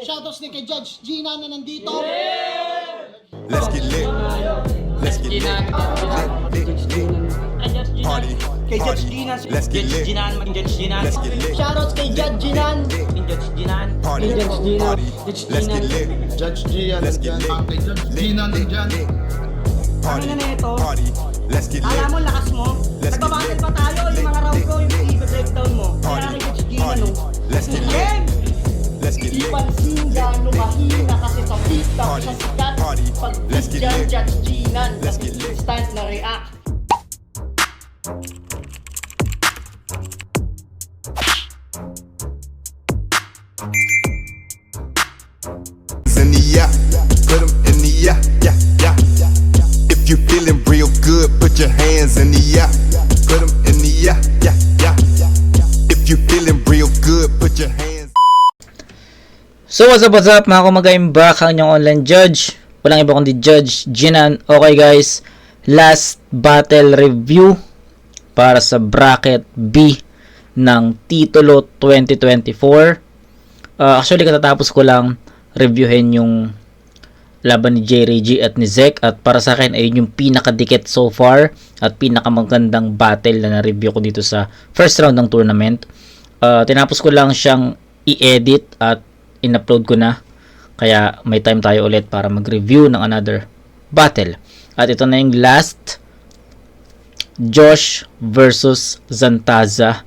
Shoutouts din kay Judge Gina na nandito. Let's get lit. Let's get lit. Party. Kay Judge Gina. Let's get lit. Let's get lit. Shoutouts kay Judge Ginan. Party. Party. Let's get lit. Judge Gian. Let's get lit. Judge Gina nandyan. Party. Ano na ito? Party. Let's get lit. Alam mo, lakas mo. Let's get Nagbabattle lit. pa tayo. Yung mga round ko, yung i-breakdown mo. Kaya Party. kay Judge Gina, Party. no? Let's get lit. Game! Let's get Di lit. pansin gano'ng mahina kasi sa TikTok Party. sa sikat. Party. Pag Let's get dyan, lit. Judge Ginan. Let's get lit. Instant na react. In the yeah, put 'em in the yeah, yeah, yeah. If you feeling real good, put your hands in the yeah. Put 'em in the yeah, yeah, yeah. If you feeling real good, put your hands. So what's up mga kumagayin, back ang inyong online judge. Walang iba kundi Judge Ginan. Okay guys, last battle review para sa bracket B ng Titulo 2024. Actually katatapos ko lang reviewin yung laban ni J-Ray G at ni Zek, at para sa akin ayun yung pinakadikit so far at pinakamagandang battle na na-review ko dito sa first round ng tournament. Tinapos ko lang siyang i-edit at in-upload ko na, kaya may time tayo ulit para mag-review ng another battle. At ito na yung last, Josh versus Zantaza.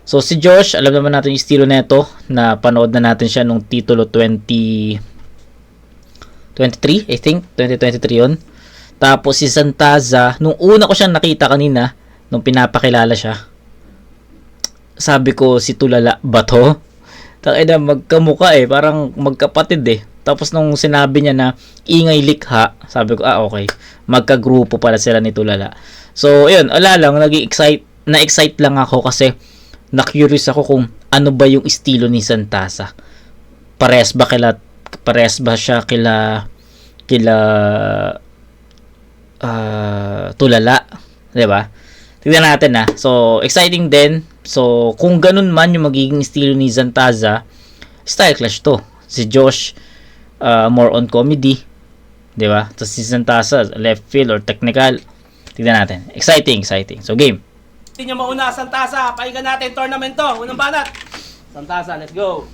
So si Josh, alam naman natin yung estilo nito, na panood na natin siya nung Titulo 2023, I think 2023 yun. Tapos si Zantaza, nung una ko siyang nakita kanina, nung pinapakilala siya, sabi ko, si Tulala ba to? Takina, magkamuka parang magkapatid Tapos nung sinabi niya na ingay likha, sabi ko, okay, magkagrupo pala sila ni Tulala. So yun, ala lang, na-excite lang ako kasi na-curious ako kung ano ba yung estilo ni Zantaza. Parehas ba siya kila Tulala, 'di ba? Tingnan natin So exciting din. So kung ganun man yung magiging estilo ni Zantaza, style clash to. Si Josh more on comedy, 'di ba? Tapos si Zantaza left field or technical. Tingnan natin. Exciting. So game. Hindi nyo mauna, Santasa. Pahinga natin, tournament to. Unang banat. Santasa, let's go.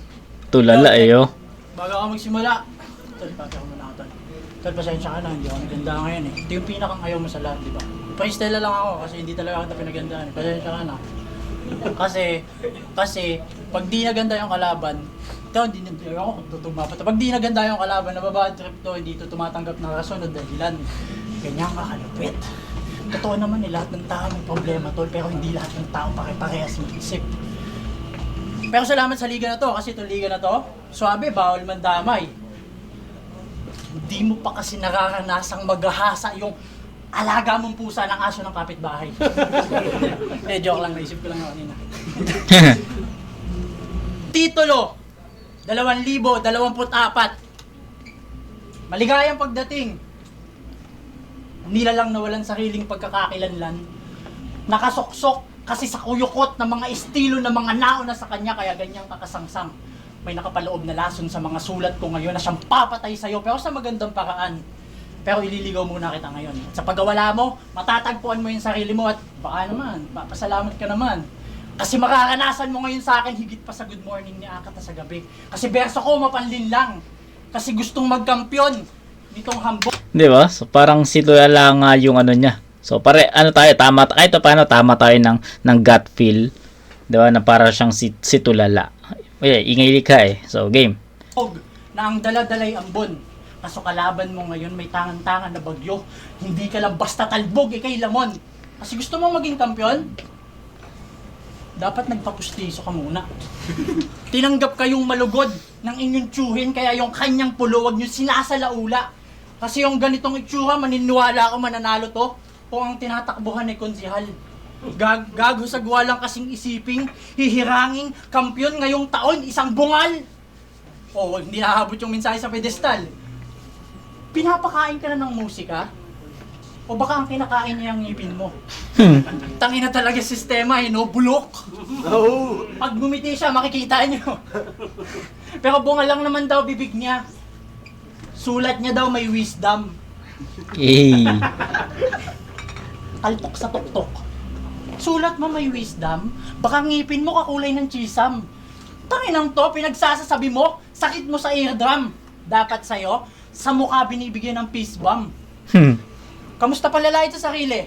Tulala Bago ako magsimula, tol, pati ako muna ako, tol. Tol, pasensya ka na, hindi ako naganda ngayon Ito yung pinakang ayaw mo sa lahat, di ba? Pa-istela lang ako kasi hindi talaga kita pinagandaan. Pasensya ka na. Kasi, pag di naganda yung kalaban, ito, hindi ako tutugma pa. Pag di naganda yung kalaban, nababad trip to, hindi to tumatanggap ng kasunod dahilan. Ganyan ka kalupit. Totoo naman lahat ng tao may problema, tol, pero hindi lahat ng tao pare-parehas mag-isip. Pero salamat sa liga na to, kasi itong liga na to, swabe, bawal man damay. Hindi mo pa kasi nararanasang maghahasa yung alaga mong pusa ng aso ng kapitbahay. Joke lang, naisip ko lang yun kanina. Titulo, 2024. Maligayang pagdating. Nilalang na walang sariling pagkakakilanlan. Nakasoksok kasi sa kuyukot ng mga estilo ng mga nauna sa kanya, kaya ganyang kakasangsang. May nakapaloob na lason sa mga sulat ko ngayon na siyang papatay sa'yo, pero sa magandang paraan. Pero ililigaw muna kita ngayon. At sa pagkawala mo, matatagpuan mo yung sarili mo at baka naman, papasalamat ka naman. Kasi makaranasan mo ngayon sa akin higit pa sa good morning ni Akata sa gabi. Kasi berso ko mapanlin lang. Kasi gustong magkampiyon nitong hambog. Di ba? So parang si Tulala nga yung ano niya. So tama tayo ng gut feel. Di ba? Na para siyang si Tulala. Ingay likha So game. Na ang daladalay ambon. Kaso kalaban mo ngayon may tangan-tangan na bagyo. Hindi ka lang basta talbog, ikay lamon. Kasi gusto mo maging kampiyon? Dapat nagpapustiso ka muna. Tinanggap kayong malugod ng inyong tsuhin, kaya yung kanyang pulo, wag nyo sinasalaula. Kasi yung ganitong itsura, maniniwala ako mananalo to kung ang tinatakbuhan ay konsihal. Gago sa lang kasing isiping, hihiranging kampiyon ngayong taon, isang bungal. Hindi nahabot yung mensahe sa pedestal. Pinapakain ka na ng musika? O baka ang kinakain niya ang ngipin mo. Tangina talaga sistema, no? Bulok. Pag gumiti siya, makikita niyo. Pero bunga lang naman daw bibig niya. Sulat niya daw may wisdom. Eh. Kaltok sa tuktok. Sulat mo may wisdom, baka ngipin mo kakulay ng chisam. Tanginang to, pinagsasasabi mo, sakit mo sa eardrum. Dapat sa'yo, sa mukha binibigyan ng peace bomb. Kamusta palalait sa sarili?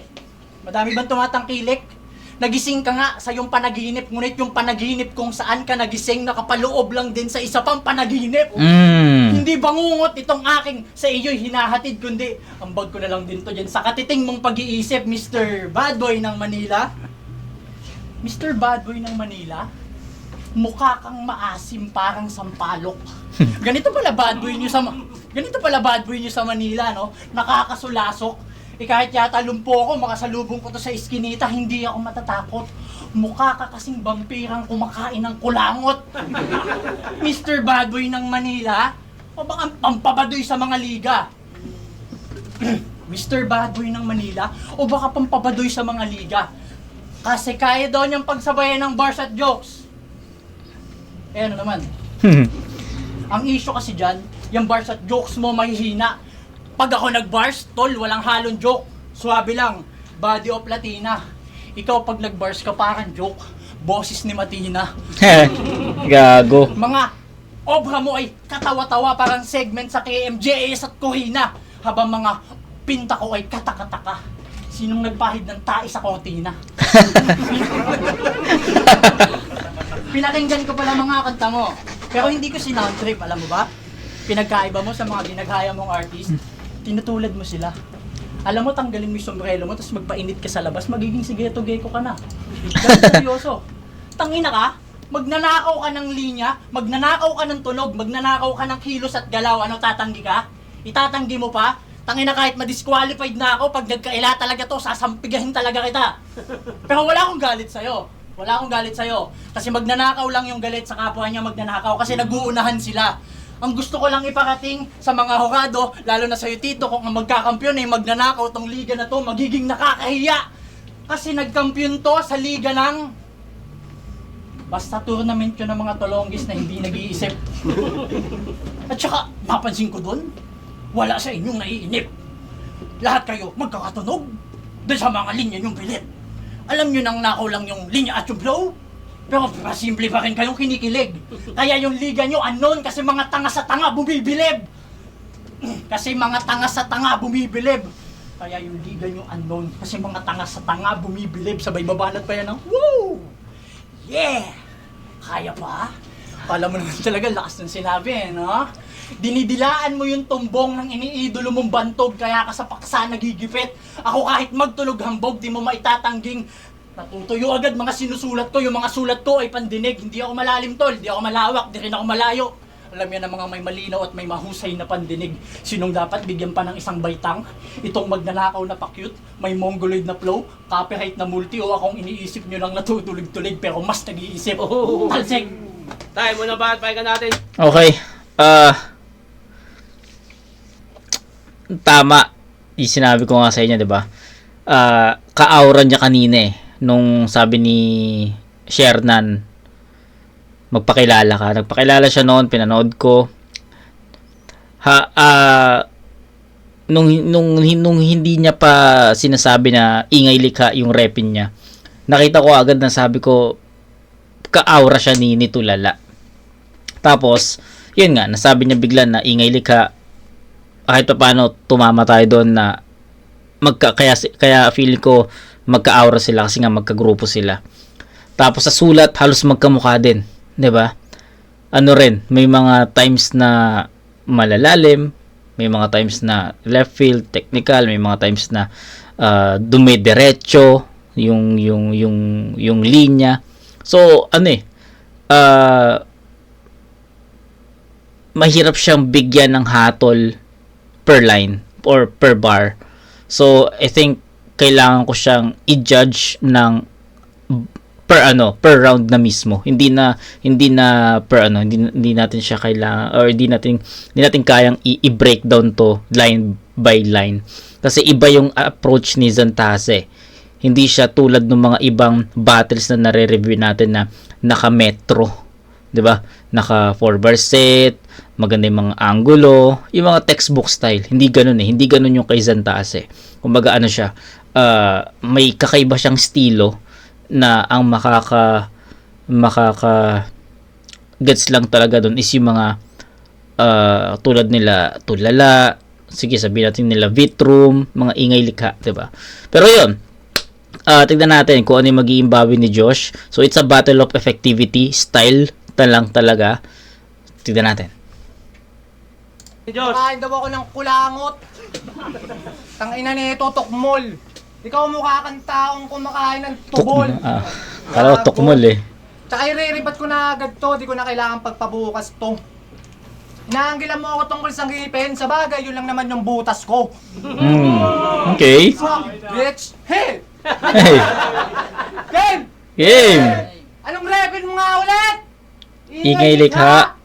Madami bang tumatangkilik? Nagising ka nga sa iyong panaginip, ngunit yung panaginip kung saan ka nagising, nakapaloob lang din sa isa pang panaginip. Hindi bangungot itong aking sa iyo'y hinahatid, kundi ambag ko na lang din to dyan sa katiting mong pag-iisip, Mr. Bad Boy ng Manila. Mr. Bad Boy ng Manila, mukha kang maasim parang sampalok. Ganito pala bad boy niyo sa Manila, no? Nakakasulasok. Kahit yata lumpo ako, makasalubong ko to sa iskinita, hindi ako matatakot. Mukha ka kasing vampirang kumakain ng kulangot. Mr. Bad Boy ng Manila, o baka pampabadoy sa mga liga? Mr. Bad Boy ng Manila, o baka pampabadoy sa mga liga? Kasi kaya daw niyang pagsabayan ng bars at jokes. Eh ano naman? Ang issue kasi dyan, yung bars at jokes mo mahihina. Pag ako nag-bars, tol, walang halong joke. Suwabe lang, body of Latina. Ikaw pag nag-bars ka parang joke, boses ni Matina. Gago. Mga obra mo ay katawa-tawa parang segment sa KMJS at Kohina. Habang mga pinta ko ay katakataka. Sinong nagpahid ng tae sa kortina? Pinakinggan ko pala mga kanta mo. Pero hindi ko sinoundtrip, alam mo ba? Pinagkaiba mo sa mga ginagaya mong artist. Tinutulad mo sila. Alam mo, tanggalin mo yung sombrero mo, tapos magpainit ka sa labas, magiging sigeto-geko ka na. Ganun seryoso. Tangina ka, magnanakaw ka ng linya, magnanakaw ka ng tunog, magnanakaw ka ng kilos at galaw, ano tatanggi ka? Itatanggi mo pa? Tangina kahit ma-disqualified na ako, pag nagkaila talaga to, sasampigahin talaga kita. Pero wala akong galit sa'yo. Wala akong galit sa'yo. Kasi magnanakaw lang yung galit sa kapwa niya magnanakaw kasi nag-uunahan sila. Ang gusto ko lang iparating sa mga hurado, lalo na sa'yo Tito, kung ang magkakampiyon ay magnanakaw tong liga na to, magiging nakakahiya. Kasi nagkampiyon to sa liga ng... Basta tournament yun ng mga tolonggis na hindi nag-iisip. At saka, mapansin ko dun, wala sa inyong naiinip. Lahat kayo magkakatunog dahil sa mga linya yung pilit. Alam nyo nang nakaw lang yung linya at yung flow? Pero simple pa rin kayong kinikilig. Kaya yung liga nyo unknown kasi mga tanga sa tanga bumibilib. Kasi mga tanga sa tanga bumibilib. Kaya yung liga nyo unknown kasi mga tanga sa tanga bumibilib. Sabay babanat pa yan ng woo! Yeah! Kaya pa? Alam mo naman talaga lakas ng sinabi, no? Dinidilaan mo yung tumbong ng iniidolo mong bantog kaya ka sa paksa nagigipit. Ako kahit magtunog hambog, di mo maitatangging natutuyo agad mga sinusulat ko. Yung mga sulat ko ay pandinig. Hindi ako malalim, tol. Hindi ako malawak. Di rin ako malayo. Alam yan ang mga may malinaw at may mahusay na pandinig. Sinong dapat bigyan pa ng isang baitang? Itong magnanakaw na pa-cute, may mongoloid na flow, copyright na multi, o akong iniisip nyo lang natutulig-tulig pero mas nag-iisip. Talsik! Tayo muna ba at pahinga natin? Okay. Tama. Yung sinabi ko nga sa inyo, di ba? Ka-aura niya kanina eh. Nung sabi ni Shernan, magpakilala ka. Nagpakilala siya noon, pinanood ko. Nung hindi niya pa sinasabi na ingay likha yung repin niya, nakita ko agad na sabi ko, ka-aura siya ni Tulala. Tapos, yun nga, nasabi niya bigla na ingay likha. Kahit pa paano, tumama tayo doon na kaya feeling ko magka-aura sila kasi nga magka-grupo sila. Tapos sa sulat, halos magkamukha din. 'Di ba? Ano rin, may mga times na malalalim, may mga times na left field, technical, may mga times na dumidiretso yung linya. So, mahirap siyang bigyan ng hatol per line or per bar. So, I think kailangan ko siyang i-judge ng per round na mismo. Hindi natin siya kailangan or hindi natin kayang i-breakdown to line by line. Kasi iba yung approach ni Zantase. Hindi siya tulad ng mga ibang battles na nare-review natin na naka-metro. 'di ba? Naka 4-bar set, maganda yung mga angulo, yung mga textbook style. Hindi ganoon hindi ganoon yung kay Xantase. Kumbaga ano siya, may kakaiba siyang estilo na ang makaka gets lang talaga doon is yung mga tulad nila Tulala, sige sabihin natin nila Vitroom, mga ingay likha, 'di ba? Pero 'yun, tignan natin kung ano yung mag-iimbawi ni Josh. So it's a battle of effectivity, style lang talaga. Tignan natin. Diyos. Kain daw ako ng kulangot. Tangina nito, tukmol. Ikaw mukha kang taong kumakain ng tubol. Kala ko tukmol eh. Tsaka iriribat ko na agad to, di ko na kailangan pagpabukas to. Inaanggilan mo ako tungkol sa ngipin, sa bagay, yun lang naman yung butas ko. Okay. Fuck, bitch! Hey! Hey. Game! Game. Anong repin mo nga ulit? Ingay likha.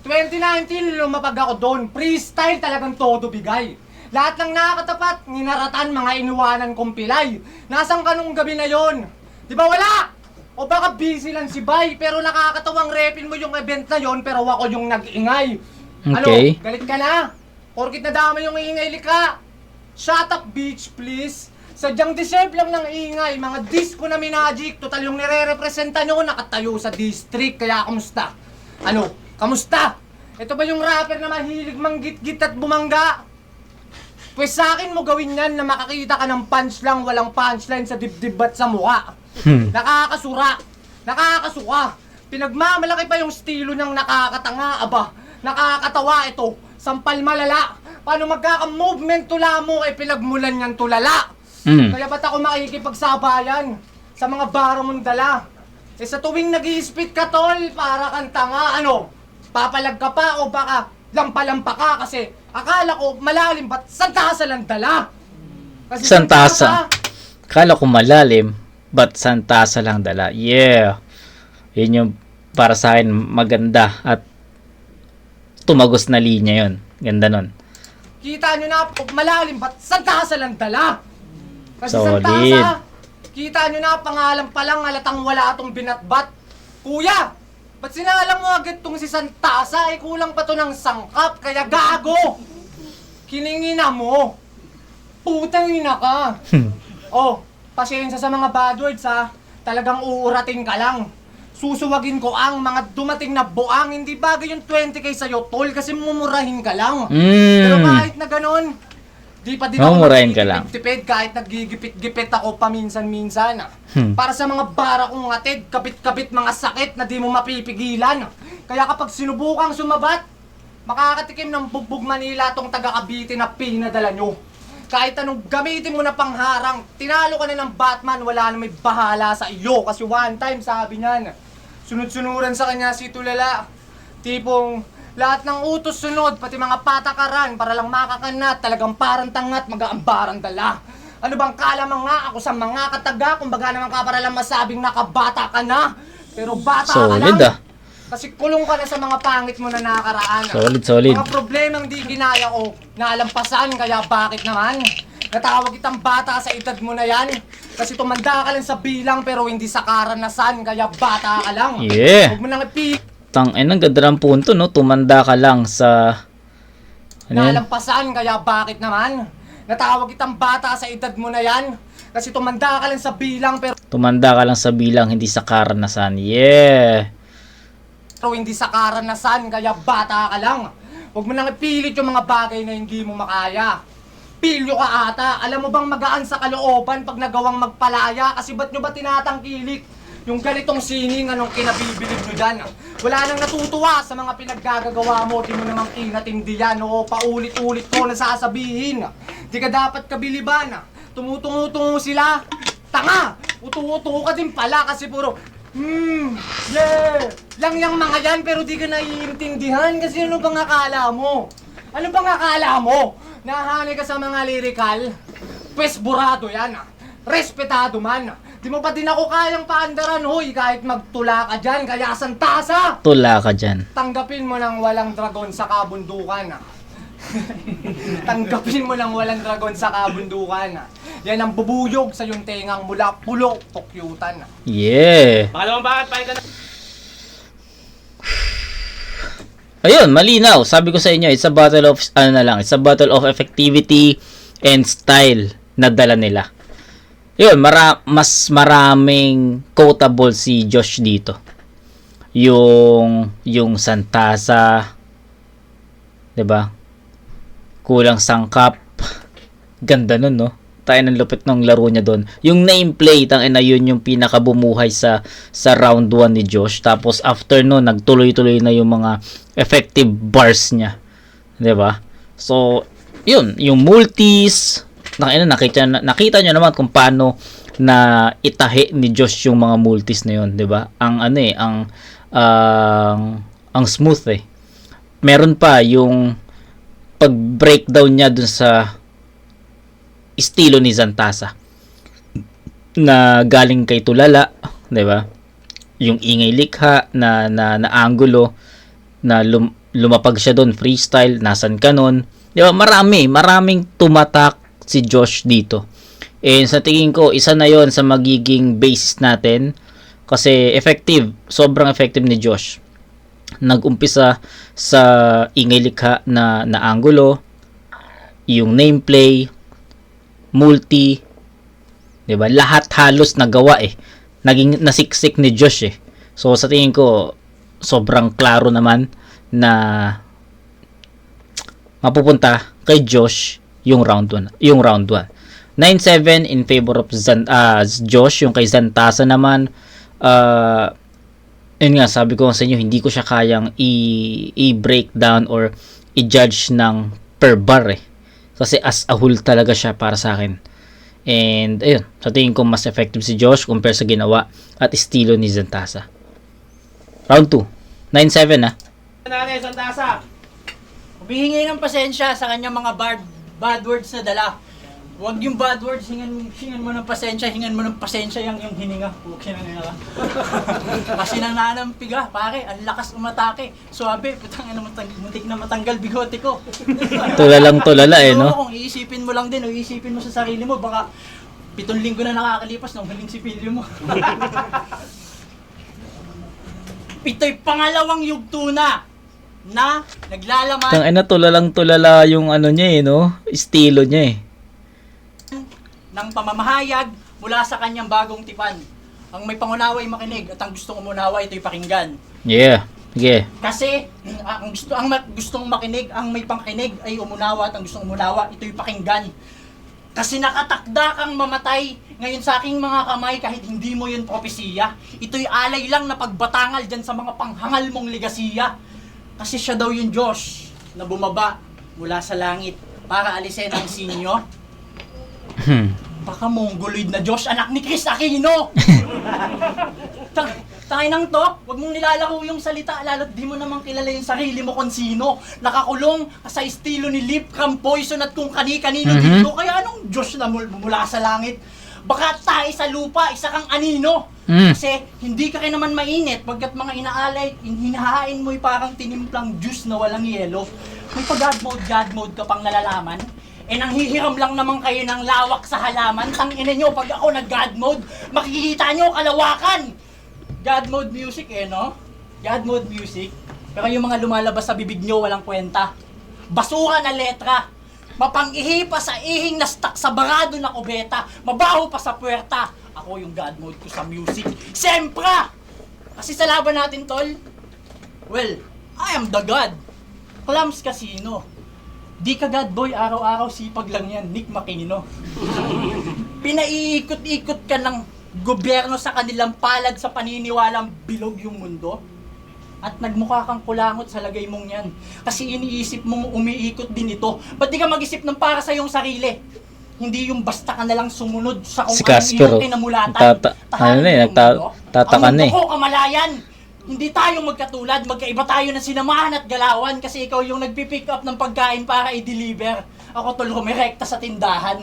2019, lumapag ako doon. Freestyle talagang todo bigay. Lahat ng nakakatapat, ninaratan, mga iniwanan kong pilay. Nasaan ka nung gabi na yon? Di ba wala? O baka busy lang si Bay, pero nakakatawang repin mo yung event na yon, pero ako yung nag-ingay. Okay. Ano, galit ka na? Porkit nadama yung ingay lika. Shut up, bitch, please. Sadyang deserve lang ng ingay, mga disco na minagic. Total yung nire-representa nyo, nakatayo sa district, kaya kamusta? Ano, kamusta? Ito ba yung rapper na mahilig manggit-git at bumangga? Pues sa akin mo gawin yan na makakita ka ng punch lang, walang punchline sa dibdib at sa mukha. Nakakasura, nakakasuka. Pinagmamalaki pa yung estilo ng nakakatanga, aba. Nakakatawa ito, sampal malala. Paano magkaka-movement tula mo, pinagmulan yan tulala. Kaya ba't ako makikipagsabayan sa mga baro mong dala? Sa tuwing nag-i-spit ka tol, para kang tanga, ano? Papalag ka pa o baka lampa-lampa ka kasi akala ko malalim ba't santasa lang dala? Kasi Santasa. Kala ko malalim, but santasa lang dala. Yeah. Yun yung para sa akin maganda at tumagos na linya yun. Ganda nun. Kita nyo na, malalim ba't santasa lang dala? Kasi Solid. santasa, kita nyo na, pangalan pa lang, halatang wala atong binatbat. Kuya, ba't sinalang mo agad tong si Santasa? Kulang pa to ng sangkap, kaya gago! Kiningina mo! Putang ina ka! Oh, pasensya sa mga bad words ha. Talagang uurating ka lang. Susuwagin ko ang mga dumating na buang, hindi bagay yung 20k sa'yo, tol, kasi mumurahin ka lang. Pero kahit na ganon, di pa din ako Mumurahin ka lang. magigipit kahit nagigipit-gipit ako paminsan-minsan. Para sa mga bara kong ngatid, kapit-kapit mga sakit na di mo mapipigilan. Kaya kapag sinubukang sumabat, makakatikim ng bugbog Manila tong taga Cavite na pinadala nyo. Kahit anong gamitin mo na pangharang, tinalo ka na ng Batman, wala na may bahala sa iyo. Kasi one time sabi niyan, sunod-sunuran sa kanya si Tulala. Tipong lahat ng utos sunod, pati mga patakaran para lang makakanat, talagang parang tangat, mag-aambarang dala. Ano bang kalamang nga ako sa mga kataga, kumbaga naman ka para lang masabing nakabata ka na. Pero bata ka Solid lang. ah. Kasi kulong ka na sa mga pangit mo na nakaraan. Solid, solid. Mga problemang di ginaya o nalampasan, kaya bakit naman? Natawag kitang bata sa edad mo na yan. Kasi tumanda ka lang sa bilang pero hindi sa karanasan, kaya bata ka lang. Yeah. Huwag mo nang ipi... Ang ganda ng punto, no? Tumanda ka lang sa... Ano yan? Nalampasan, kaya bakit naman? Natawag kitang bata sa edad mo na yan. Kasi tumanda ka lang sa bilang pero Tumanda ka lang sa bilang, hindi sa karanasan. Yeah. hindi sa karanasan, kaya bata ka lang. Huwag mo nang ipilit yung mga bagay na hindi mo makaya. Pilyo ka ata. Alam mo bang magaan sa kalooban pag nagawang magpalaya? Kasi ba't nyo ba tinatangkilik yung ganitong sining anong kinabibilib nyo dyan? Wala nang natutuwa sa mga pinaggagawa mo. Di mo namang kinatindihan. Oo, paulit-ulit ko na sasabihin. Di ka dapat kabiliban. Tumutungo-tungo sila. Tanga! Utu-utu ka din pala kasi puro yeah! Lang yung mga yan pero di ka naiintindihan kasi ano bang akala mo? Ano bang akala mo? Nahali ka sa mga lyrical? Pwes burado yan. Respetado man. Di mo pa din ako kayang paandaran, hoy, kahit magtula ka dyan, kaya santasa! Tula ka dyan. Tanggapin mo ng walang dragon sa kabundukan. Tanggapin mo ng walang dragon sa kabundukan. Yan ang bubuyog sa yung tengang mula pulo, tokyutan. Yeah. Pangalawang bakit, pakinggan na. Ayun, malinaw. Sabi ko sa inyo, it's a battle of, it's a battle of effectivity and style na dala nila. Yun, mas maraming quotable si Josh dito. Yung Santasa, 'di ba? Kulang sangkap. Ganda nun, no? Tayo ng lupit ng laro niya doon. Yung nameplate, yun yung pinakabumuhay sa round 1 ni Josh. Tapos after no, nagtuloy-tuloy na yung mga effective bars niya. 'Di ba? So, yun, yung multis, nakita nyo naman kung paano na itahi ni Josh yung mga multis na yun, 'di ba? Ang smooth eh. Meron pa yung pag-breakdown niya dun sa estilo ni Santasa na galing kay Tulala, 'di ba? Yung ingay likha na angulo na lumapag siya doon, freestyle, nasan ka nun, 'di ba? Maraming tumatak si Josh dito. And sa tingin ko, isa na 'yon sa magiging basis natin kasi sobrang effective ni Josh. Nag-umpisa sa ingay likha na angulo, yung nameplay, multi, 'di ba? Lahat halos nagawa eh. Naging nasiksik ni Josh eh. So sa tingin ko, sobrang klaro naman na mapupunta kay Josh yung round 1. 9-7 in favor of Josh. Yung kay Santasa naman, yun nga, sabi ko sa inyo, hindi ko siya kayang i-breakdown or i-judge ng per bar eh. Kasi as a whole talaga siya para sa akin. And ayun, sa tingin ko mas effective si Josh compare sa ginawa at estilo ni Santasa. Round 2, 9-7 ah. Natin, Santasa. Humihingi ng pasensya sa kanyang mga bad words na dala. Huwag yung bad words, hingan mo ng pasensya yung hininga. Huwag siya nang hinga. Kasi nananampiga, pare, ang lakas umatake. Suabe, putang ina, muntik na matanggal bigote ko. Tulala eh, no? Kung iisipin mo lang din, o iisipin mo sa sarili mo, baka 7 linggo na nakakalipas nung huling sipilyo mo. Ito'y pangalawang yugto na naglalaman Tulala yung niya eh, no? Estilo niya eh. ng pamamahayag mula sa kanyang bagong tipan. Ang may pangunawa ay makinig at ang gustong umunawa ito'y pakinggan. Yeah. Yeah. Kasi ang gustong makinig, ang may pangkinig ay umunawa at ang gustong umunawa ito'y pakinggan. Kasi nakatakda kang mamatay ngayon sa aking mga kamay kahit hindi mo yun propesiya. Ito'y alay lang na pagbatangal dyan sa mga panghangal mong ligasiya. Kasi siya daw yung Diyos na bumaba mula sa langit para alisin ang sinyo. Baka mongoloid na Diyos, anak ni Chris Aquino! Tangay nang to, wag mong nilalaro yung salita, lalo't di mo naman kilala yung sarili mo kung sino. Nakakulong sa estilo ni Lip, Poison at kung kani-kanino dito. Kaya anong Diyos na mula sa langit? Baka tayo sa lupa, isa kang anino. Kasi hindi ka rin naman mainit, pagkat mga inaalay, hinahain mo'y parang tinimplang juice na walang yelo. May God mode ka pang nalalaman. Nang hihiram lang naman kayo ng lawak sa halaman. Tangina nyo, pag ako nag-God mode, makikita nyo kalawakan. God mode music no? God mode music. Pero yung mga lumalabas sa bibig nyo, walang kwenta. Basura na letra. Mapang-ihi pa sa ihing na stuck sa barado na kubeta. Mabaho pa sa puwerta. Ako yung God mode ko sa music. Sempra! Kasi sa laban natin, tol, well, I am the God. Clams Casino. Di ka God boy, araw-araw sipag lang yan, Nick Makino. Pinaiikot-ikot ka ng gobyerno sa kanilang palad sa paniniwalang bilog yung mundo. At nagmukha kang kulangot sa lagay mong yan. Kasi iniisip mong umiikot din ito. Ba't di ka mag-isip ng para sa iyong sarili? Hindi yung basta ka nalang sumunod sa kung Si anong Casper, iyong kinamulatan. Tataka na eh. Ang mundo ko kamalayan. Hindi tayo magkatulad, magkaiba tayo ng sinamahan at galawan kasi ikaw yung nagpipick up ng pagkain para i-deliver. Ako tol, humirekta sa tindahan.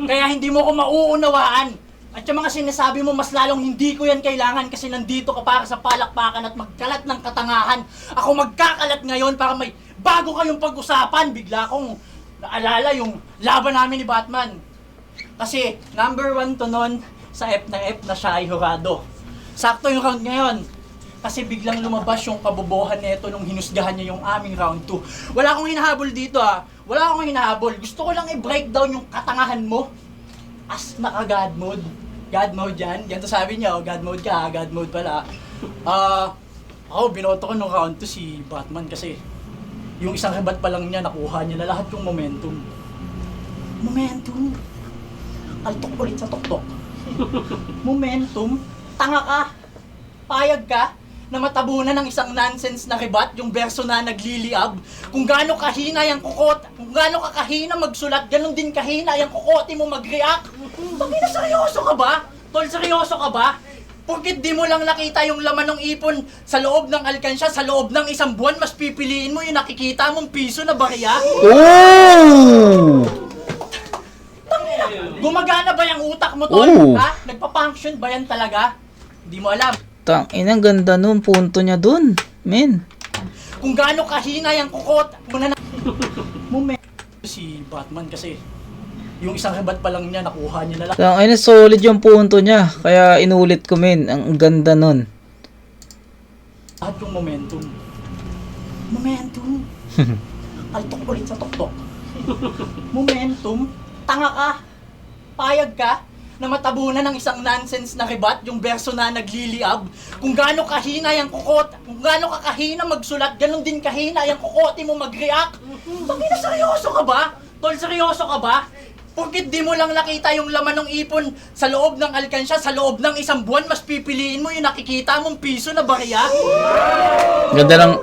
Kaya hindi mo ko mauunawaan. At yung mga sinasabi mo, mas lalong hindi ko yan kailangan kasi nandito ka para sa palakpakan at magkalat ng katangahan. Ako magkakalat ngayon para may bago kayong pag-usapan. Bigla kong naalala yung laban namin ni Batman. Kasi number 1 to nun sa F na siya ay Jurado. Sakto yung round ngayon. Kasi biglang lumabas yung kabobohan nito nung hinusgahan niya yung aming round 2. Wala akong hinahabol dito Wala akong hinahabol. Gusto ko lang i-breakdown yung katangahan mo. As naka-God mode. God mode yan. Ganito sabi niya, God mode ka, God mode pala. Ako, binoto ko nung round 2 si Batman kasi yung isang rebat pa lang niya, nakuha niya na lahat yung momentum. Momentum. Altok ulit sa tuktok. Momentum. Tanga ka. Payag ka na matabunan ng isang nonsense na rebat, yung verso na nagliliab. Kung gaano kahina yung kung gaano kakahina magsulat, ganun din kahina yung kukote mo mag-react. Tangina, seryoso ka ba? Tol, seryoso ka ba? Porkit di mo lang nakita yung laman ng ipon sa loob ng alkansya, sa loob ng isang buwan, mas pipiliin mo yung nakikita mong piso na barya? Oh! Gumagana ba yung utak mo, Tol? Oo. Ha? Nagpa-function ba yan talaga? Di mo alam. Ang ganda nun, punto niya dun, men. Kung gaano kahina yung kukot, si Batman kasi yung isang rebat pa lang niya, nakuha niya na lahat. Solid yung punto niya, kaya inulit ko, men. Ang ganda nun. Lahat yung momentum. Momentum. Altok ulit sa tuktok. Momentum. Tanga ka. Payag ka na matabunan ng isang nonsense na rebat, yung verso na nagliliab. Kung gaano kahina yung kung gaano kakahina magsulat, ganun din kahina yung kukote mo mag-react. Tangina, seryoso ka ba? Tol, seryoso ka ba? Porkit di mo lang nakita yung laman ng ipon sa loob ng alkansya, sa loob ng isang buwan, mas pipiliin mo yung nakikita mong piso na barya? Ganda lang.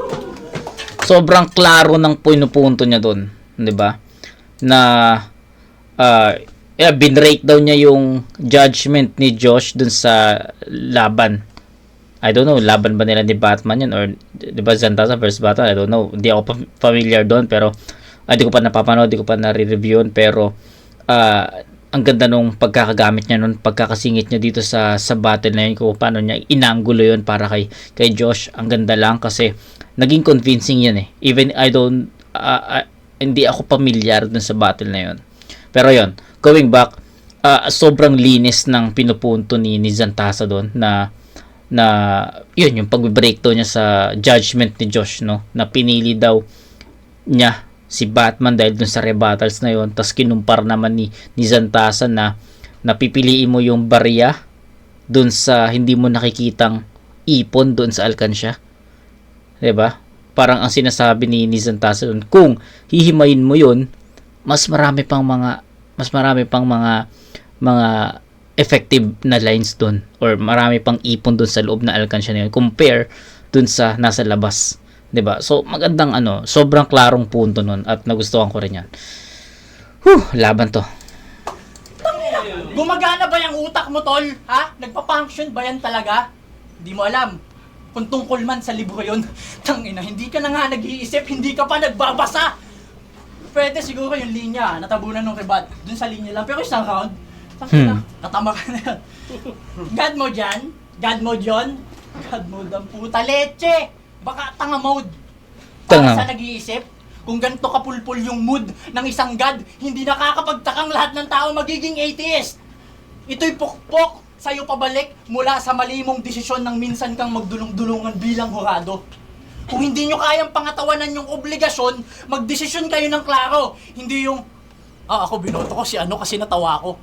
Sobrang klaro ng pinupunto niya dun. Di ba? Na, binrake daw niya yung judgment ni Josh dun sa laban. I don't know, laban ba nila ni Batman yun? Or, di ba, Zantasa versus Batman? I don't know. Hindi ako familiar doon, pero, di ko pa napapanood, di ko pa nare-review yun, pero, ang ganda nung pagkakagamit niya nun, pagkakasingit niya dito sa battle na yun, kung paano niya inanggulo yun para kay Josh. Ang ganda lang kasi naging convincing yun eh. Even hindi ako familiar dun sa battle na yun. Pero yun, going back, sobrang linis ng pinupunto ni Zantasa doon na yun, yung pag-breakdown niya sa judgment ni Josh, no? Na pinili daw niya si Batman dahil dun sa rebuttals na yun, tas kinumpar naman ni Zantasa na napipiliin mo yung barya dun sa hindi mo nakikitang ipon dun sa alkansya. 'Di ba? Parang ang sinasabi ni Zantasa dun, kung hihimayin mo yun, mas marami pang mga effective na lines dun, or marami pang ipon dun sa loob na alkansya na yun compare dun sa nasa labas. 'Di ba? So magandang sobrang klarong punto nun at nagustuhan ko rin 'yan. Laban to. Gumagana ba yung utak mo, Tol? Ha? Nagpa-function ba yan talaga? Di mo alam. Kung tungkol man sa libro yun, tangina, hindi ka na nga nag-iisip, hindi ka pa nagbabasa. Pwede siguro yung linya, natabunan ng rebat, dun sa linya lang. Pero isang round, tangina, natama ka na yan. God mode yan? God mode yun? God mode ang puta leche! Baka tanga mode. Para sa nag-iisip, kung ganito kapulpul yung mood ng isang God, hindi nakakapagtakang lahat ng tao magiging atheist. Ito'y pukpok sa'yo pabalik mula sa mali mong desisyon ng minsan kang magdulong-dulungan bilang hurado. Kung hindi nyo kayang pangatawanan yung obligasyon, magdesisyon kayo ng klaro. Hindi yung, ako binoto ko si kasi natawa ko.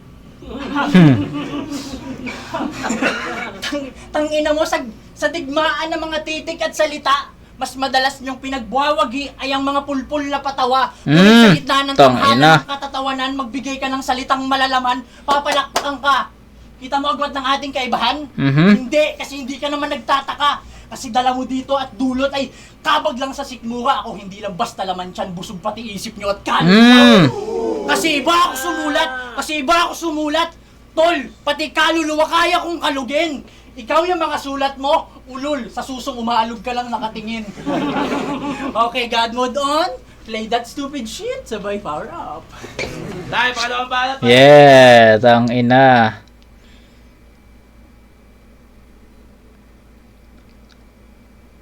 Tangina mo, sa digmaan ng mga titik at salita, mas madalas niyong pinagbuwawagi ay ang mga pulpul na patawa. Ngunit sa gitna ng tanghalan ng katatawanan, magbigay ka ng salitang malalaman, papalakpakan ka. Kita mo agwat ng ating kaibahan? Hindi, kasi hindi ka naman nagtataka. Kasi dala mo dito at dulot ay kabag lang sa sikmura. Ako hindi lang basta laman tiyan, busog pati isip nyo at kaluluwa. Kasi iba ako sumulat. Tol, pati kaluluwa kaya kong kalugin. Ikaw yung mga sulat mo, ulul, sa susong umaalog ka lang nakatingin. Okay, God mode on. Play that stupid shit, sabay power up. Dahil, pangalawang banat. Yeah, tangina.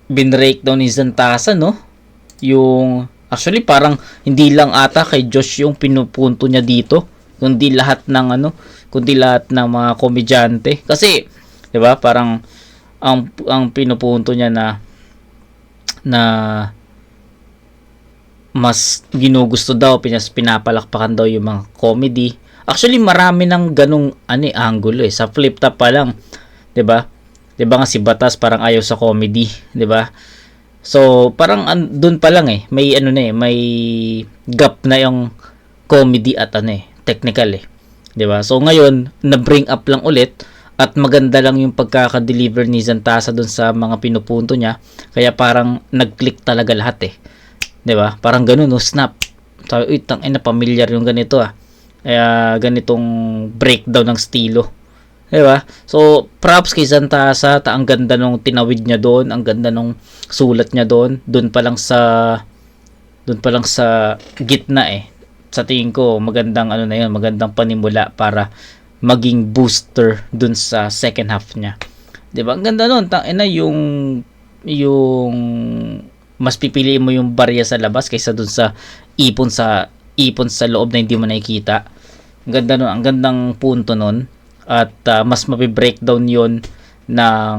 Binrake daw ni Zantasa, no? Yung, actually parang hindi lang ata kay Josh yung pinupunto niya dito, kundi lahat ng kundi lahat ng mga komedyante. Kasi, 'di ba? Parang ang pinupunto niya na mas ginugusto daw, pinapalakpakan daw yung mga comedy. Actually, marami ng ganung angulo sa flip top pa lang, 'di ba? 'Di ba nga si Batas parang ayaw sa comedy, 'di ba? So, parang doon pa lang may may gap na yung comedy at technical 'di ba? So ngayon, na-bring up lang ulit at maganda lang yung pagkaka-deliver ni Zantasa doon sa mga pinupunto niya. Kaya parang nag-click talaga lahat 'di ba? Parang ganoon, snap. Sabi, uy, tangina, familiar yung ganito Kaya ganitong breakdown ng estilo. 'Di ba? So, props kay Zantasa, ang ganda nung tinawid niya doon, ang ganda nung sulat niya doon. Doon pa lang sa gitna Sa tingin ko, magandang magandang panimula para maging booster doon sa second half niya. 'Di ba? Ang ganda noon, tangina yung mas pipiliin mo yung barya sa labas kaysa doon sa ipon sa loob na hindi mo nakikita. Ang ganda nun, ang gandang punto nun. At mas mapi-breakdown yon ng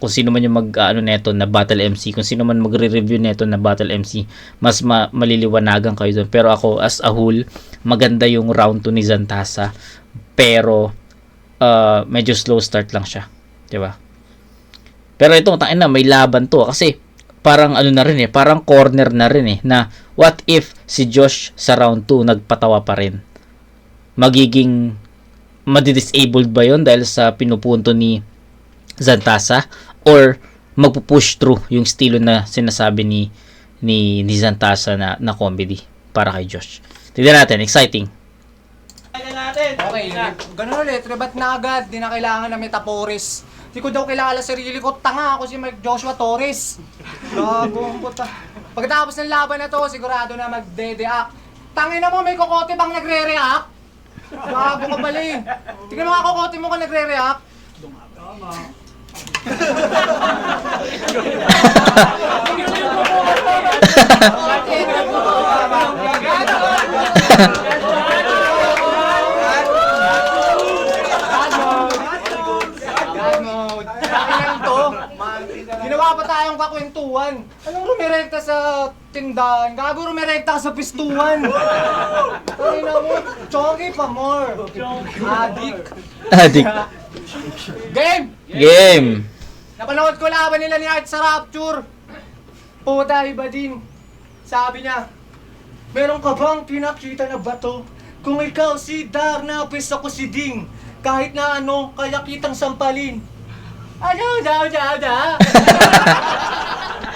kung sino man yung neto na Battle MC, kung sino man magre-review neto na Battle MC, mas maliliwanagan kayo doon. Pero ako, as a whole, maganda yung round 2 ni Zantasa. Pero medyo slow start lang siya. 'Di ba? Pero ito, may laban to kasi parang na rin parang corner na rin na what if si Josh sa round 2 nagpatawa pa rin? Magiging madi-disabled ba yon dahil sa pinupunto ni Zantasa, or magpo-push through yung estilo na sinasabi ni Zantasa na comedy para kay Josh? Tignan natin, exciting. Okay, ganun ulit, rebat na agad, di na kailangan na metaporis. Di ko daw kilala sarili ko, tanga ako si Mike Joshua Torres. Gagong puta. Pagkatapos ng laban na to, sigurado na magde-deact. Tangin na mo, may kokote bang nagre-react? Gago ka pala Tingnan mo nga kokote mo kung nagre-react. Tama. Ginawa pa tayong kakwentuhan. Anong rumirekta sa tindahan? Gago rumirekta ka sa pistuhan. Tingnan mo, chonky pa more. Adik. Game! Napanood ko laban nila ni Art sa Rapture. Puta, iba din. Sabi niya, meron ka bang pinakita na bato? Kung ikaw si Darnapes, ako si Ding. Kahit na kaya kitang sampalin.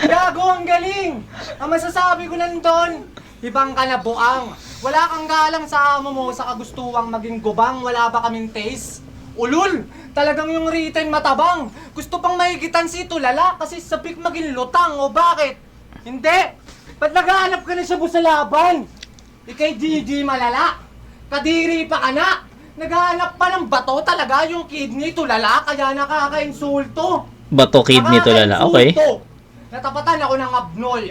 Gago, ang galing! Ang masasabi ko nandun, ibang ka na buang. Wala kang galang sa amo mo sa kagustuwang maging gubang. Wala ba kaming taste? Ulul! Talagang yung written matabang. Gusto pang mahigitan si Tulala kasi sabik maging lutang. O bakit? Hindi! Ba't naghahanap ka na siya sa laban? Ikay di malala. Kadiri pa ka na. Naghahanap pa ng bato talaga yung kidney Tulala, kaya nakaka-insulto. Bato kidney Tulala, okay. Natapatan ako ng abnoy.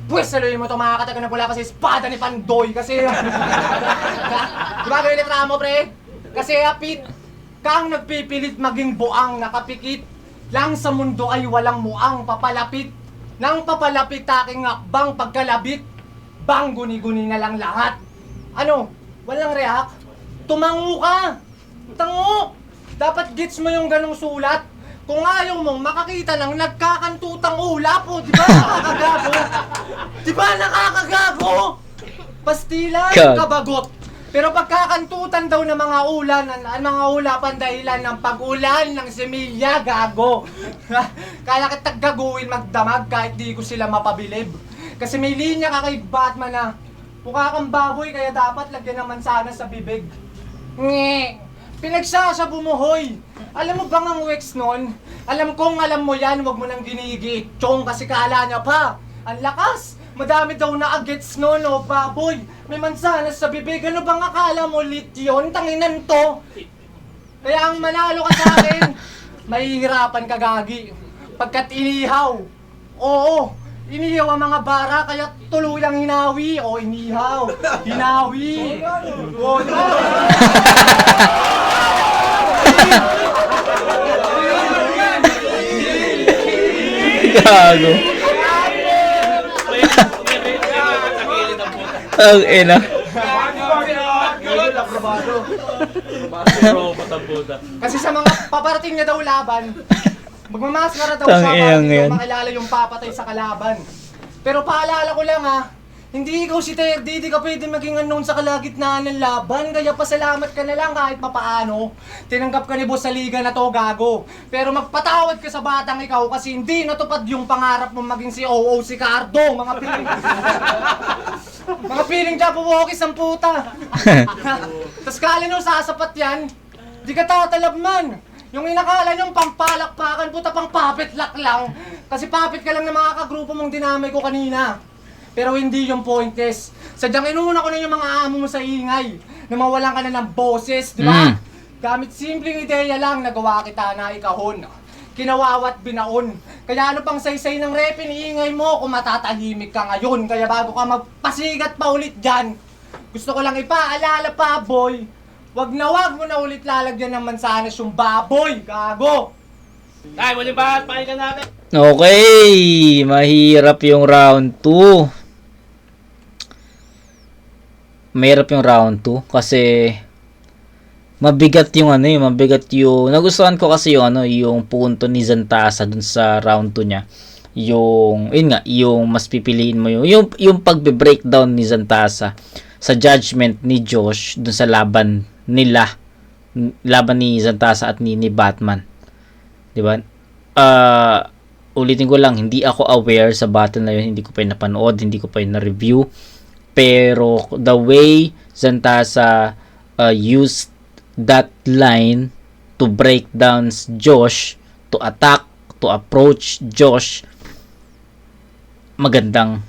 Pwes, saluhin mo ito mga kataga na pula kasi espada ni Pandoy kasi... Diba gawin reklamo, pre? Kasi apit kang nagpipilit maging buang, nakapikit lang sa mundo ay walang muang papalapit. Nang papalapit aking akbang pagkalabit, bang guni-guni na lang lahat. Walang react? Tumango ka! Tango! Dapat gets mo yung ganong sulat. Kung ayaw mong makakita ng nagkakantutang ulap o, di ba nakakagago? Di ba nakakagago? Pastilan, kabagot. Pero pagkakantutan daw ng mga ulan, ang mga ulapan dahilan ng pag-ulan ng semilya, gago. Kaya kitag gaguin magdamag kahit di ko sila mapabilib. Kasi may linya ka kay Batman na mukha kang baboy kaya dapat lagyan ng mansanas sa bibig. Nge! Pinagsasabi mo, hoy! Alam mo bang ang Wex nun? Alam mo yan, wag mo nang ginigiit chong kasi kala niya pa. Ang lakas! Madami daw na agets nun, baboy! May mansanas sa bibig, ano bang akala mo lit yun? Tanginan to! Kaya ang manalo ka sa akin, mahihirapan ka gagi. Pagkat inihaw, oo! Inihaw ang mga bara, kaya tuluyang hinawi. O, inihaw. Hinawi. O, Gago. Ang ina. Kasi sa mga paparating na daw laban, magmamaskara daw Tang siya iyang para hindi yan. daw makilala yung papatay sa kalaban. Pero paalala ko lang ha, hindi ikaw si Terdy, di ka pwede maging unknown sa kalagitnaan ng laban. Kaya pasalamat ka na lang kahit papaano. Tinanggap ka ni boss sa liga na to, gago. Pero magpatawad ka sa batang ikaw kasi hindi natupad yung pangarap mo maging si OO si Cardo. Mga piling. Mga piling dyan, puwokis ang puta. Tapos kala nyo sasapat yan, di ka tatalab man. Yung inakala nyo pampalakpakan, puta pang puppet lock lang. Kasi puppet ka lang ng mga kagrupo mong dinamay ko kanina. Pero hindi yung pointless. Sadyang inuna ko na yung mga amo mo sa ingay. Na mawalan ka na ng boses, di ba? Gamit simpleng ideya lang, nagawa kita na ikahon. Kinawawat binaon. Kaya ano pang saysay ng rep, iniingay mo kung matatahimik ka ngayon. Kaya bago ka magpasigat pa ulit dyan, gusto ko lang ipaalala pa, boy. Wag mo na ulit lalagyan ng mansanas yung baboy, gago! Ay, muling bahat, pakinggan natin. Okay, mahirap yung round 2. Mahirap yung round 2 kasi mabigat yung nagustuhan ko kasi yung punto ni Zantasa dun sa round 2 niya. Yung mas pipiliin mo yung pagbe-breakdown ni Zantasa sa judgment ni Josh dun sa laban ni Zantasa at ni Batman. 'Di ba? Ulitin ko lang, hindi ako aware sa battle na yun, hindi ko pa napanood, hindi ko pa na-review. Pero the way Zantasa used that line to break down Josh, to attack, to approach Josh, magandang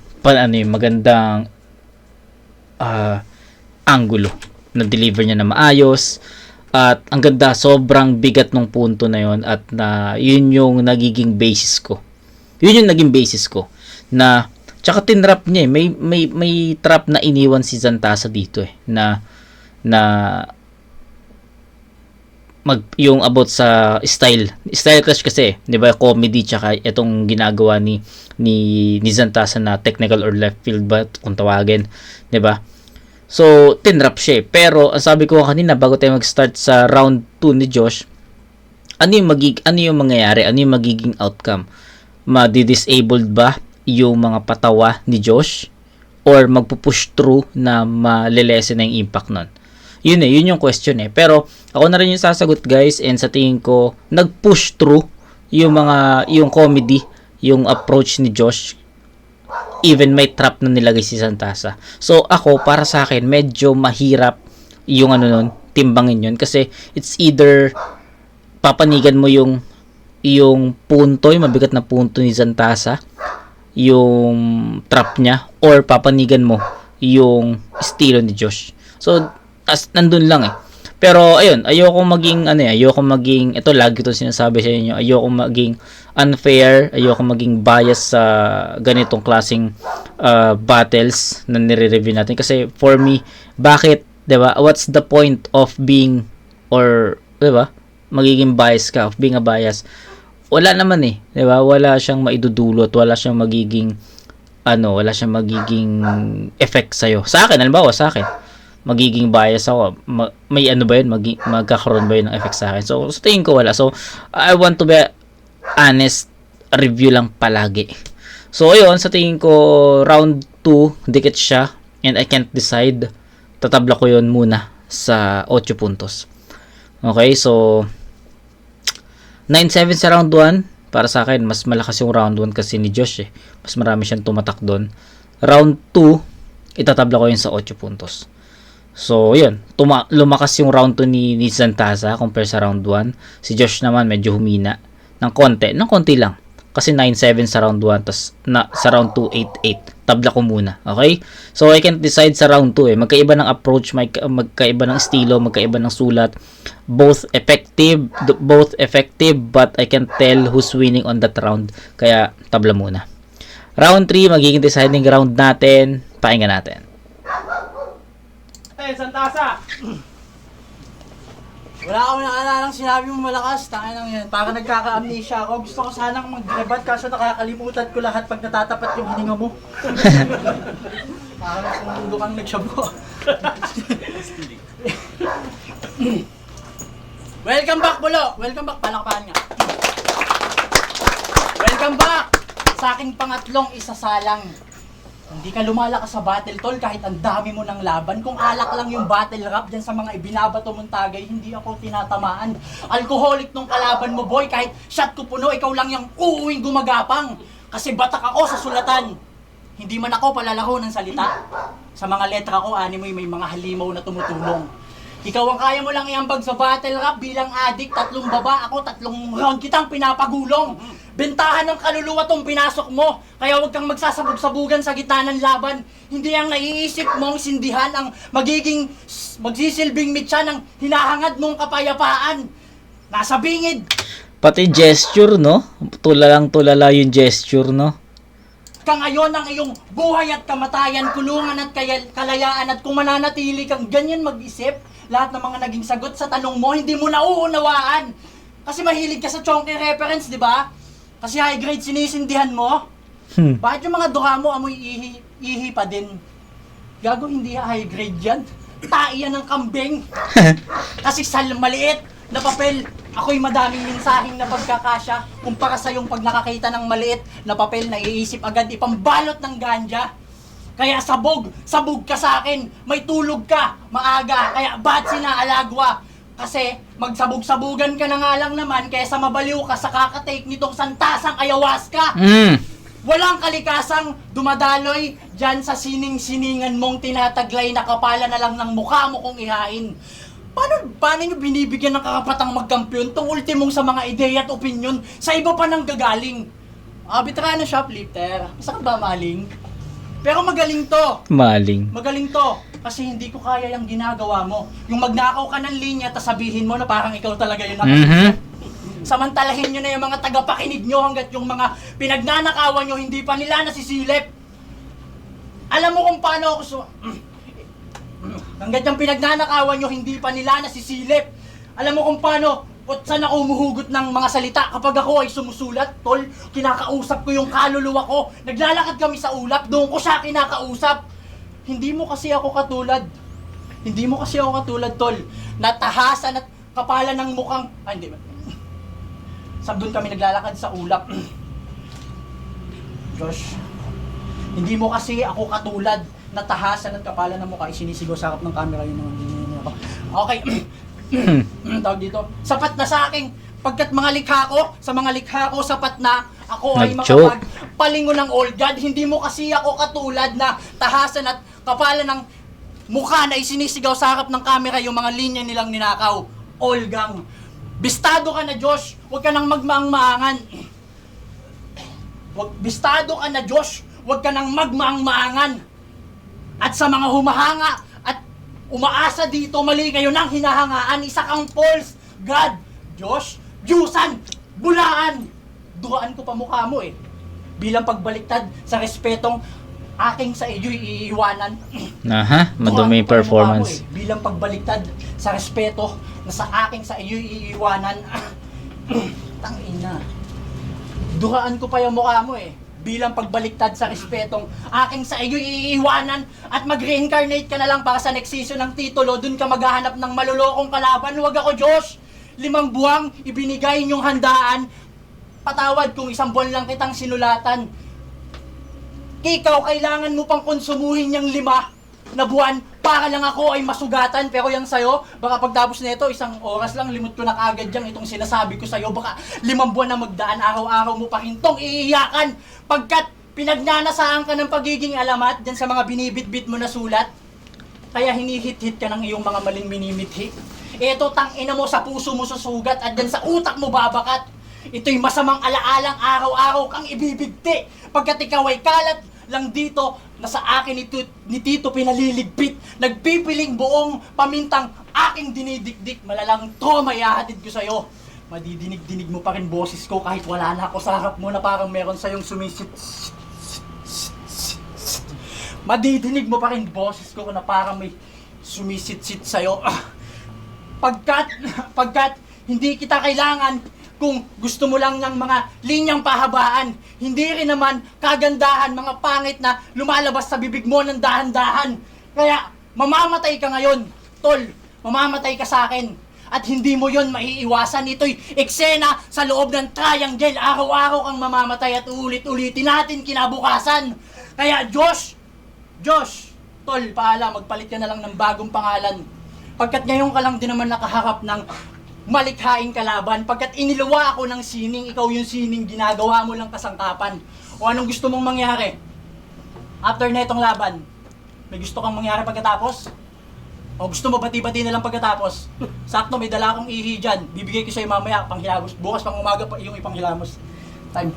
angulo na deliver niya na maayos. At ang ganda, sobrang bigat ng punto na yon at yun yung nagiging basis ko. Na tsaka tinrap niya may trap na iniwan si Zantasa dito na yung about sa style clash kasi, 'di ba, comedy tsaka itong ginagawa ni Zantasa na technical or left field ba kung tawagin, 'di ba? So, tinrap siya. Pero, ang sabi ko kanina, bago tayo mag-start sa round 2 ni Josh, ano yung mangyayari? Ano yung magiging outcome? Madi-disabled ba yung mga patawa ni Josh? Or magpupush through na malilesen na yung impact nun? Yun yung question eh. Pero, ako na rin yung sasagot, guys, and sa tingin ko, nag-push through yung comedy, yung approach ni Josh. Even may trap na nilagay si Zantasa. So, ako, para sa akin, medyo mahirap yung timbangin yun. Kasi, it's either papanigan mo yung punto, yung mabigat na punto ni Zantasa, yung trap niya, or papanigan mo yung estilo ni Josh. So, nandun lang eh. Pero, ayun, ayoko maging, ito lagi ito sinasabi sa inyo, ayoko maging unfair, ayoko maging bias sa ganitong klaseng battles na nire-review natin. Kasi, for me, bakit, diba, what's the point of being, or, diba, magiging bias ka, of being a bias? Wala naman eh, diba, wala siyang maidudulot, wala siyang magiging effect sa'yo. Sa akin, halimbawa, sa akin, magiging bias ako. May magkakaroon ba yun ng effect sa akin? So, sa tingin ko wala. So, I want to be honest, review lang palagi. So, ayun, sa tingin ko, round 2, dikit siya, and I can't decide. Tatabla ko yun muna sa 8 puntos. Okay, so, 9-7 sa round 1. Para sa akin, mas malakas yung round 1 kasi ni Josh eh. Mas marami siyang tumatak doon. Round 2, itatabla ko yun sa 8 puntos. So, yun. Lumakas yung round 2 ni Zantasa compare sa round 1. Si Josh naman medyo humina. Ng konti lang. Kasi 9-7 sa round 1. Tapos sa round 2, 8-8. Tabla ko muna. Okay? So, I can't decide sa round 2 eh. Magkaiba ng approach, magkaiba ng estilo, magkaiba ng sulat. Both effective, but I can't tell who's winning on that round. Kaya, tabla muna. Round 3, magiging deciding round natin. Pakinggan natin. Santasa. Wala akong naalalang sinabi mo malakas, tangin lang yan. Para nagkaka-amnesia ako. Gusto ko sanang mag-debat kaso nakakalimutan ko lahat pag natatapat yung hininga mo. Parang sa mundo kang nagsabo. Welcome back, Bulo! Welcome back, palakpakan nga. Welcome back sa aking pangatlong isasalang. Hindi ka lumalakas sa battle, tol, kahit ang dami mo ng laban. Kung alak lang yung battle rap dyan sa mga ibinabato mong tagay, hindi ako tinatamaan. Alcoholic nung kalaban mo, boy, kahit shot ko puno, ikaw lang yung uuwing gumagapang. Kasi batak ako sa sulatan. Hindi man ako palalaro ng salita. Sa mga letra ko, animoy may mga halimaw na tumutulong. Ikaw ang kaya mo lang iambag sa battle rap bilang adik, 3 baba, ako 3 round kitang pinapagulong. Bentahan ng kaluluwa tong pinasok mo, kaya huwag kang magsasabog-sabugan sa gitna ng laban. Hindi ang naiisip mong sindihan ang magsisilbing mitya ng hinahangad mong kapayapaan. Nasa bingid, Pati gesture, no? Tulala yung gesture, no? ka ngayon ang iyong buhay at kamatayan, kulungan at kalayaan, at kung mananatili kang ganyan mag-isip, lahat ng mga naging sagot sa tanong mo, hindi mo nauunawaan. Kasi mahilig ka sa chonky reference, di ba? Kasi high grade sinisindihan mo. Bakit yung mga dura mo amoy ihi pa din? Gago, hindi high grade yan. Tai yan ng kambing. Kasi sa maliit na papel, ako'y madaming mensaheng na pagkakasya kumpara sa yung pag nakakita ng maliit na papel na iisip agad ipambalot ng ganja. Kaya sabog ka sa akin, may tulog ka, maaga, kaya ba't sinaalagwa? Kasi magsabog-sabugan ka na nga lang naman kaysa mabaliw ka sa kakatake nitong santasang ayahuasca. Walang kalikasang dumadaloy dyan sa sining-siningan mong tinataglay na kapala na lang ng mukha mo kung ihain. Paano nyo binibigyan ng karapatang magkampiyon tong ultimong sa mga ideya at opinyon sa iba pa nang gagaling? Arbitrary na shoplifter, masakit ba maling? Pero magaling to. Magaling to. Kasi hindi ko kaya yung ginagawa mo. Yung magnakaw ka ng linya at sabihin mo na parang ikaw talaga yun. Samantalahin nyo na yung mga tagapakinig nyo hanggat yung mga pinagnanakawan nyo hindi pa nila nasisilip. Alam mo kung paano ako hanggat yung pinagnanakawan nyo hindi pa nila nasisilip. Alam mo kung paano at saan ako umuhugot ng mga salita kapag ako ay sumusulat, tol. Kinakausap ko yung kaluluwa ko. Naglalakad kami sa ulap, doon ko siya kinakausap. Hindi mo kasi ako katulad, tol. Natahasan at kapalan ng mukhang... hindi ba? Doon kami naglalakad sa ulap. Josh, hindi mo kasi ako katulad. Natahasan at kapalan ng mukha. Isinisigaw sa harap ng camera yun naman. Okay. Tawag dito. Sapat na sa akin. Pagkat mga likha ko, sapat na ako ay Nag-joke. makapagpalingo ng old god. Hindi mo kasi ako katulad na tahasan at kapalan ng mukha na isinisigaw sa harap ng camera yung mga linya nilang ninakaw. Olgang. Bistado ka na, Josh. Huwag ka nang magmaang-maangan. Bistado ka na, Josh. Huwag ka nang magmaang-maangan. At sa mga humahanga at umaasa dito, mali kayo nang hinahangaan. Isa kang false god. Josh, Jusan, Bulaan. Duhaan ko pa mukha mo eh. Bilang pagbaliktad sa respetong aking sa iyo'y iiwanan. Madumi yung performance. Bilang pagbaliktad sa respeto na sa aking sa iyo'y iiwanan. Tangina. Duhaan ko pa yung mukha mo eh. Bilang pagbaliktad sa respetong aking sa iyo'y iiwanan at mag-reincarnate ka na lang para sa next season ng titulo, dun ka maghahanap ng malulokong kalaban. Huwag ako, Josh! 5 buwang ibinigay niyong handaan. Patawad kung 1 buwan lang kitang sinulatan. Ikaw, kailangan mo pang konsumuhin yung 5 na buwan para lang ako ay masugatan. Pero yung sa'yo, baka pagtapos nito, 1 oras lang, limot ko na kagad yung itong sinasabi ko sa'yo. Baka 5 buwan na magdaan, araw-araw mo pa rin tong iiyakan. Pagkat pinagnanasaan ka ng pagiging alamat dyan sa mga binibitbit mo na sulat. Kaya hinihit-hit ka ng iyong mga maling minimithi. Ito, tangina mo, sa puso mo susugat at dyan sa utak mo babakat. Ito'y masamang alaalang araw-araw kang ibibigti. Pagkat ikaw ay kalat lang dito na sa akin ni Tito pinaliligpit. Nagpipiling buong pamintang aking dinidikdik. Malalang trauma ihahatid ko sa'yo. Madidinig-dinig mo pa rin boses ko kahit wala na ako sa harap mo na parang meron sa'yong sumisit. Madidinig mo pa rin boses ko na parang may sumisit-sit sa'yo. Pagkat hindi kita kailangan kung gusto mo lang ng mga linyang pahabaan. Hindi rin naman kagandahan, mga pangit na lumalabas sa bibig mo ng dahan-dahan. Kaya mamamatay ka ngayon, tol. Mamamatay ka sa akin. At hindi mo yon maiiwasan. Ito'y eksena sa loob ng triangle. Araw-araw kang mamamatay at ulit-ulitin natin kinabukasan. Kaya Josh, tol, paalam, magpalit ka na lang ng bagong pangalan. Pagkat ngayon ka lang din naman nakaharap ng malikhaing kalaban. Pagkat iniluwa ako ng sining, ikaw yung sining, ginagawa mo lang kasangkapan. O anong gusto mong mangyari? After netong laban, may gusto kang mangyari pagkatapos? O gusto mo bati-bati na lang pagkatapos? Sakto, may dala akong ihi dyan. Bibigay ko sa'yo mamaya, panghilamos. Bukas pang umaga pa yung ipanghilamos. Time.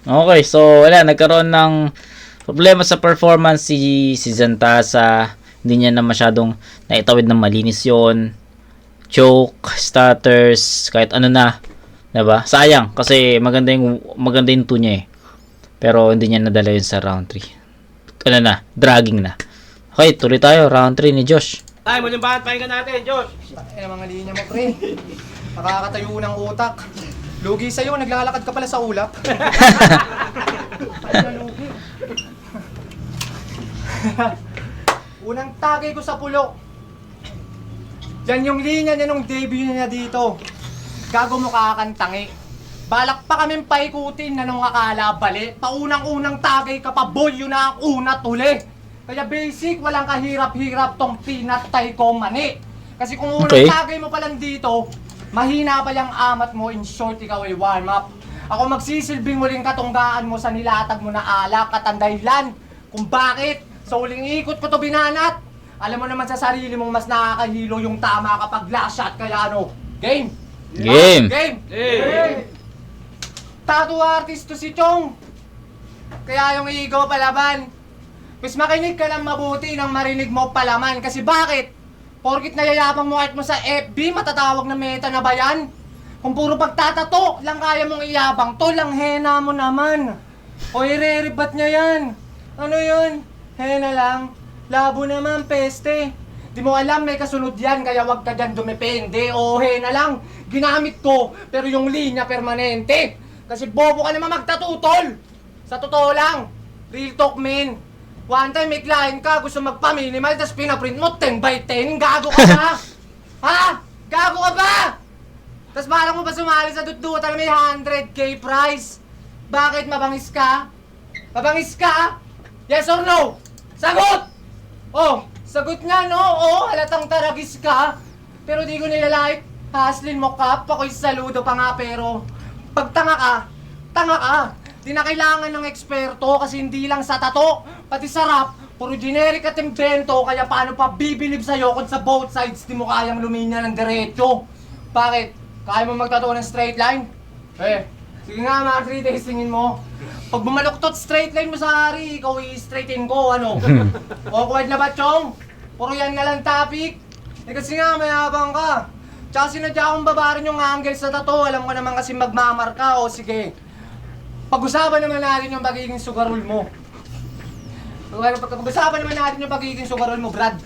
Okay, so wala, nagkaroon ng problema sa performance si Santasa. Hindi niya na masyadong naitawid ng malinis yon. Choke, stutters, kahit ano na. Diba? Sayang, kasi maganda yung 2 niya eh. Pero hindi niya nadala yun sa round 3. Ano na, dragging na. Okay, tuloy tayo, round 3 ni Josh. Tayo mo yung bahan, pahinga natin, Josh. Ay, mga linya mo, pre. Nakakatayo ng utak. Lugi sa'yo, naglalakad ka pala sa ulap. Ay, nalugi. Unang tagay ko sa pulo. Yan yung linya niya nung debut niya dito. Gago mo kakantangi. Balak pa kaming paikutin na nung akala bali. Paunang-unang tagay ka pa, boy, yun na ang una tuli. Kaya basic, walang kahirap-hirap tong pinatay ko mani. Kasi kung unang tagay mo pa lang dito, mahina pa yung amat mo, in short, ikaw ay warm up. Ako magsisilbing muling katunggaan mo sa nilatag mo na alak at ang dahilan kung bakit sa uling ikot ko to binanat. Alam mo naman sa sarili mong mas nakakahilo yung tama kapag last shot, kaya ano, game! Game! Tattoo artist to si Chong. Kaya yung ego palaban. Mas makinig ka lang mabuti nang marinig mo palaman. Kasi bakit? Porkit nayayabang mo kahit mo sa FB, matatawag na meta na ba yan? Kung puro pagtatato lang kaya mong iyabang, to lang hena mo naman. O ireribat niya yan. Ano yun? Hena lang. Labo naman, peste. Di mo alam may kasunod yan, kaya wag ka dyan dumepende. O hena lang. Ginamit ko, pero yung linya permanente. Kasi bobo ka naman magtatutol. Sa totoo lang. Real talk, men. One time may client ka, gusto magpa-minimal, tapos pinaprint mo 10x10, gago ka ba? Ha? Gago ka ba? Tapos parang mo pa sumali sa dutdutan na may 100k price. Bakit mabangis ka? Mabangis ka? Yes or no? Sagot! Oh, sagot nga no, oh, halatang taragis ka. Pero di ko nilalike, haslin mo ka, pako'y saludo pa nga pero pag tanga ka. Di na kailangan ng eksperto kasi hindi lang sa tato, pati sa rap, puro generic at invento, kaya paano pa bibilib sa'yo kung sa both sides di mo kayang luminya ng diretso? Bakit? Kaya mo magtato ng straight line? Sige nga mga 3 days tingin mo. Pag bumaluktot straight line mo sa hari, ikaw i-straighten ko, ano? Awkward na ba, Chong? Puro yan na lang topic? Kasi nga mayabang ka. Tsaka sinadya akong babarin yung angle sa tato, alam ko naman kasi magmamarka, o sige. Pag-usapan naman natin yung pagiging sugarol mo. Pag-usapan naman natin yung pagiging sugarol mo, Brad.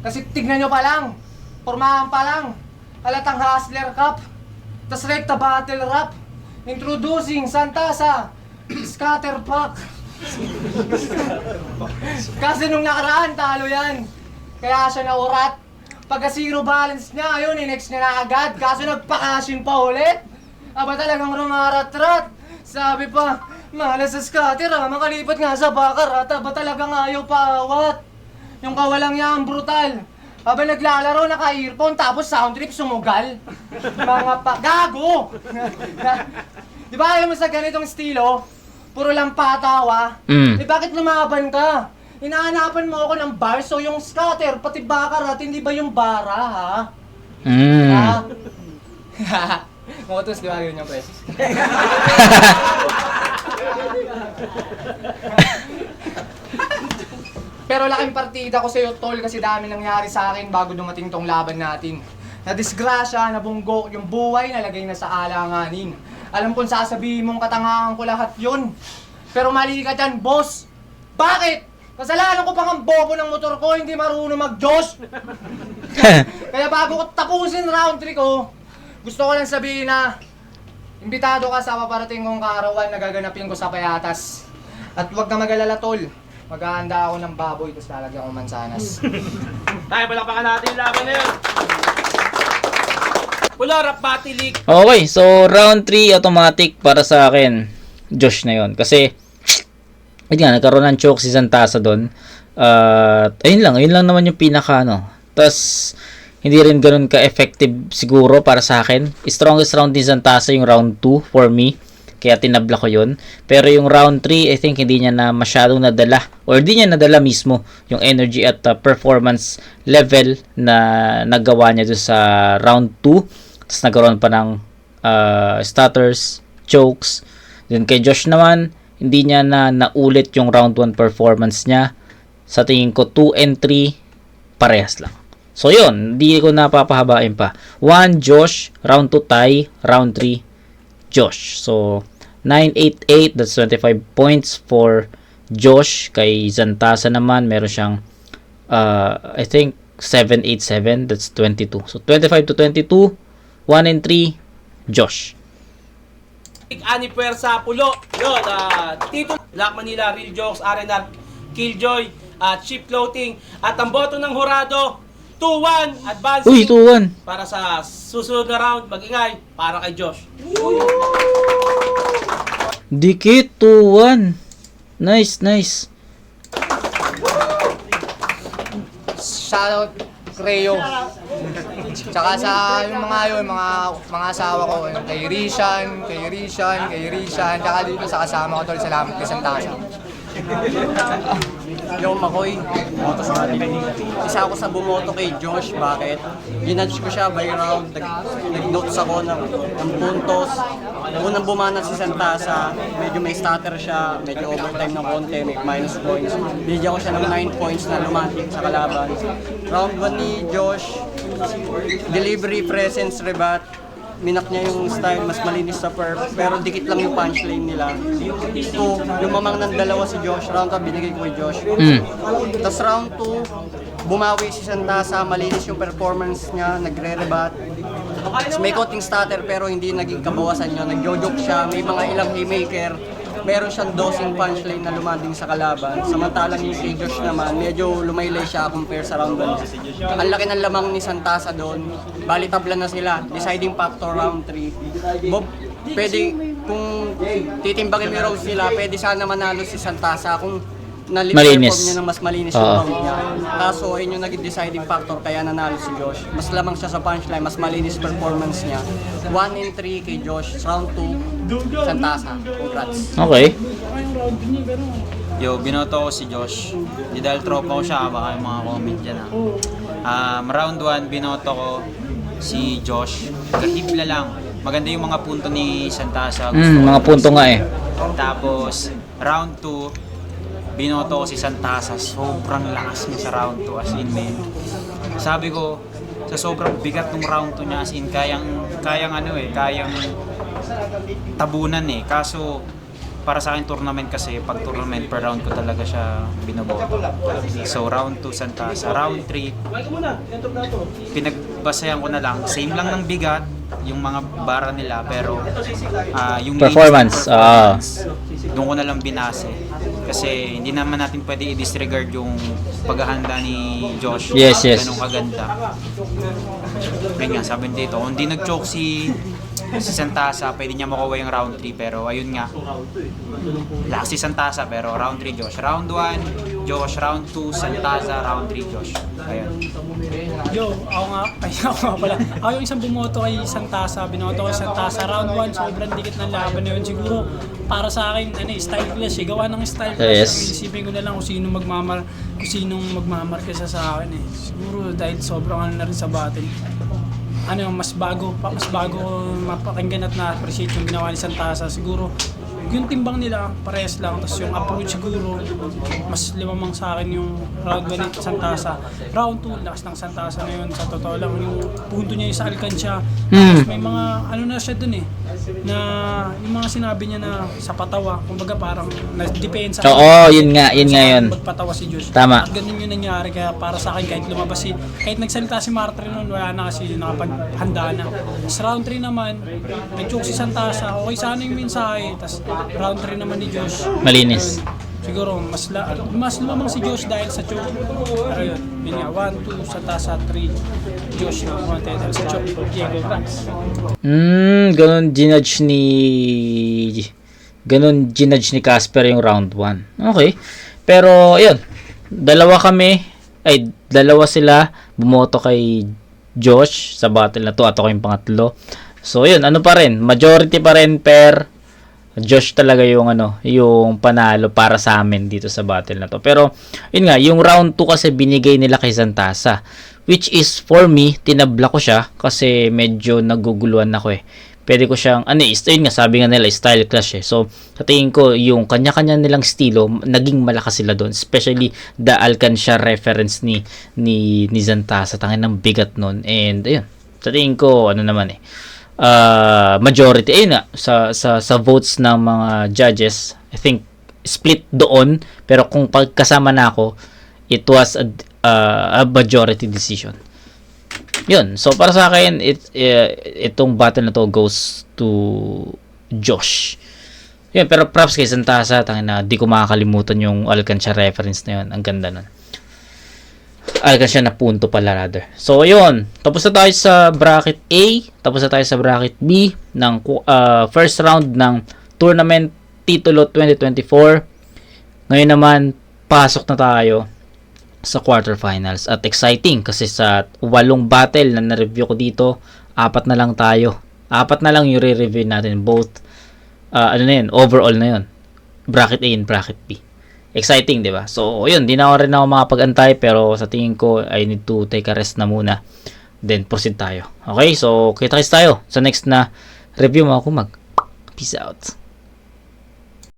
Kasi tignan nyo pa lang, pormahan pa lang, halatang hustler cup, tas rekta battle rap, introducing Santasa, scatter pack. Kasi nung nakaraan, talo yan. Kaya siya naurat. Pagka zero balance niya, ayun, next niya na agad. Kaso nagpakasin pa ulit. Aba talagang rumarat-rat. Sabi pa, malas sa scatter makalipat nga sa bakarat. Aba talagang ayaw paawat. Yung kawalang yan, brutal. Aba naglalaro, naka-earphone, tapos sound trip sumugal. Mga gago! Di ba ayaw mo sa ganitong estilo? Puro lang patawa. Eh bakit lumaban ka? Hinahanapan mo ako ng bar, so yung scatter, pati bakarat, hindi ba yung bara, ha? Ha? Motos, di ba? Yun yung pwes. Pero laking partida ko sa'yo, tol, kasi dami nangyari sa akin bago dumating tong laban natin. Nadisgrasya, nabunggo, yung buhay nalagay na sa alanganin. Alam kong sasabihin mong katangahan ko lahat yun. Pero mali ka dyan, boss. Bakit? Kasalanan ko pang ang bobo ng motor ko, hindi marunong mag-Diyos. Kaya bago ko tapusin round 3 ko, gusto ko lang sabihin na imbitado ka sa paparating kong kaarawan na gaganapin ko sa Payatas. At huwag ka mag-alala, tol. Maghahanda ako ng baboy, tapos lalagyan ko mansanas. Tayo, palakpakan natin yung laban na yun. Pulo, rap battle league. Okay, so round 3 automatic para sa akin. Josh na yon. Kasi, ayun nga, nagkaroon ng choke si Santasa doon. At, ayun lang naman yung pinaka, ano. Tapos, hindi rin ganun ka-effective siguro para sa akin. Strongest round ni Santasa yung round 2 for me. Kaya tinabla ko yun. Pero yung round 3, I think hindi niya na masyadong nadala. Or di niya nadala mismo yung energy at performance level na nagawa niya doon sa round 2. Tapos nagkaroon pa ng stutters, chokes. Then kay Josh naman, hindi niya na naulit yung round 1 performance niya. Sa tingin ko, 2 and 3, parehas lang. So yun, hindi ko napapahabain pa. 1, Josh. Round 2, Ty. Round 3, Josh. So, 988, that's 25 points for Josh. Kay Santasa naman, meron siyang, I think, 787, that's 22. So, 25 to 22, 1 and 3, Josh. Ani Puwersa, Pulo. Yun, Tito, Black Manila, Real Jokes, R&R, Killjoy, Cheap Clothing. At ang boto ng Hurado, 2-1, advancing. Uy, 2-1. Para sa susunod na round, mag-ingay, para kay Josh. Dikit, 2-1. Nice. Shoutout, Creo. Tsaka sa yung mga asawa ko, kay Rishan, tsaka dito sa kasama ko, tol, salamat kay Santasa. Yo, Makoy, boto sa atin. Isa ako sa bumoto kay Josh. Bakit? Ginudge ko siya by round. Nag-notes ako ng puntos. Unang bumana si Santasa, medyo may stutter siya, medyo overtime ng konti, may minus points. Bigyan ko siya ng 9 points na lumating sa kalaban. Round 1 ni Josh, delivery, presence, rebat. Minak niya yung style, mas malinis sa perf, pero dikit lang yung punchline nila. So, lumamang ng dalawa si Josh, round 1 binigay ko kay Josh. Tapos round 2, bumawi si Santasa, malinis yung performance niya, nagre-rebat. Tapos may konting stutter pero hindi naging kabawasan yun, nag-joke siya, may mga ilang haymaker. Meron siyang dosing punchline na lumanding sa kalaban. Samantalang yung kay Josh naman, medyo lumaylay siya compare sa round 1. Ang laki ng lamang ni Santasa doon. Bali tabla na sila. Deciding factor round 3. Bob, pwede, kung titimbangin yung rounds nila, pwede sana manalo si Santasa kung Malinis. niya ng mas malinis yung round niya. Kaso, yun yung naging deciding factor kaya nanalo si Josh. Mas lamang siya sa punchline, mas malinis performance niya. 1 and 3 kay Josh. Round 2, Santasa. Congrats. Okay. Yo, binoto ko si Josh. Di dahil tropa ko siya, baka yung mga comment dyan round 1, binoto ko si Josh. Kahibla lang. Maganda yung mga punto ni Santasa. Mga punto nga eh. Tapos, round 2, binoto ko si Santasa. Sobrang lakas niya sa round 2. As in, man. Sabi ko, sa sobrang bigat ng round 2 niya, as in, kayang tabunan eh. Kaso, para sa akin tournament kasi, pag tournament per round ko talaga siya binoboto. So, round 2 Santasa. Round 3, pinagbasayan ko na lang. Same lang ng bigat, yung mga bara nila, pero yung Performance. doon ko na lang binase. Kasi hindi naman natin pwede i-disregard yung paghahanda ni Josh. Yes. Ganun kaganda. Kaya nga, sabi dito, kung hindi nag-choke si Santasa, pwede niya makuha yung round 3. Pero ayun nga, lakas si Santasa, pero round 3 Josh. Round 1, Josh. Round 2, Santasa. Round 3, Josh. Ayun. Yo, ako nga pala. Ako yung isang bumoto kay Santasa, binoto kay Santasa. Round 1, sobrang dikit ng laban na yun. Siguro, para sa akin, style clash eh. Gawa ng style clash. Yes. Isipin ko na lang kung sinong magmamarkesa sa akin eh. Siguro, dahil sobrang na rin sa battle. Mas bago mapakinggan at na-appreciate yung ginawa ni Santasa. Siguro, yung timbang nila, parehas lang. Tapos yung approach siguro, mas limamang sa akin yung round 1 ni Santasa. Round 2, lakas ng Santasa na yun. Sa totoo lang, yung punto niya yung sa Alcancia. Tapos may mga, na siya dun eh. na yung mga sinabi niya na sa patawa, kumbaga parang na-depensa. Oo, yun nga yun. Magpatawa si Josh. Tama. At ganun yung nangyari, kaya para sa akin kahit lumabas kahit nagsalita si Martre noon, wala na kasi nakapaghanda na. Sa round 3 naman, nag-choke si Santasa, okay sana yung mensahe, tapos round 3 naman ni Josh. Malinis. Siguro mas lumamang si Josh dahil sa choke. Pero yun nga, 1, 2, Santasa, 3, Josh yung konti dahil sa choke. Diego Franks. Ganun ginudge ni Casper yung round 1. Okay. Pero ayun, dalawa sila bumoto kay Josh sa battle na to at ako yung pangatlo. So ayun, ano pa rin, majority pa rin per Josh talaga yung yung panalo para sa amin dito sa battle na to. Pero yun nga, yung round 2 kasi binigay nila kay Santasa, which is for me tinabla ko siya kasi medyo naguguluhan ako Pwede ko siyang yun nga, sabi nga nila style clash So sa tingin ko yung kanya-kanya nilang estilo naging malakas sila doon, especially the Alcancia reference ni Santasa, tangin ng bigat noon. And ayun, sa tingin ko majority ayun nga sa votes ng mga judges, I think split doon, pero kung pagkasama na ako, it was a majority decision. Yun, so para sa akin itong battle na to goes to Josh. Yun, pero props kay Santasa, tangin na di ko makakalimutan yung Alcancia reference na yun, ang ganda nun. Alcancia na punto pala rather. So yun, tapos na tayo sa bracket A, tapos na tayo sa bracket B ng first round ng tournament titulo 2024. Ngayon naman pasok na tayo sa quarterfinals at exciting kasi sa 8 battle na na-review ko dito, 4 na lang tayo. 4 na lang yung re-review natin, both overall na yun. Bracket A and bracket B. Exciting, di ba? So, yun, di na ako rin makapag-antay, pero sa tingin ko, I need to take a rest na muna. Then, proceed tayo. Okay? So, kita-kits tayo sa next na review, mga kumag. Peace out.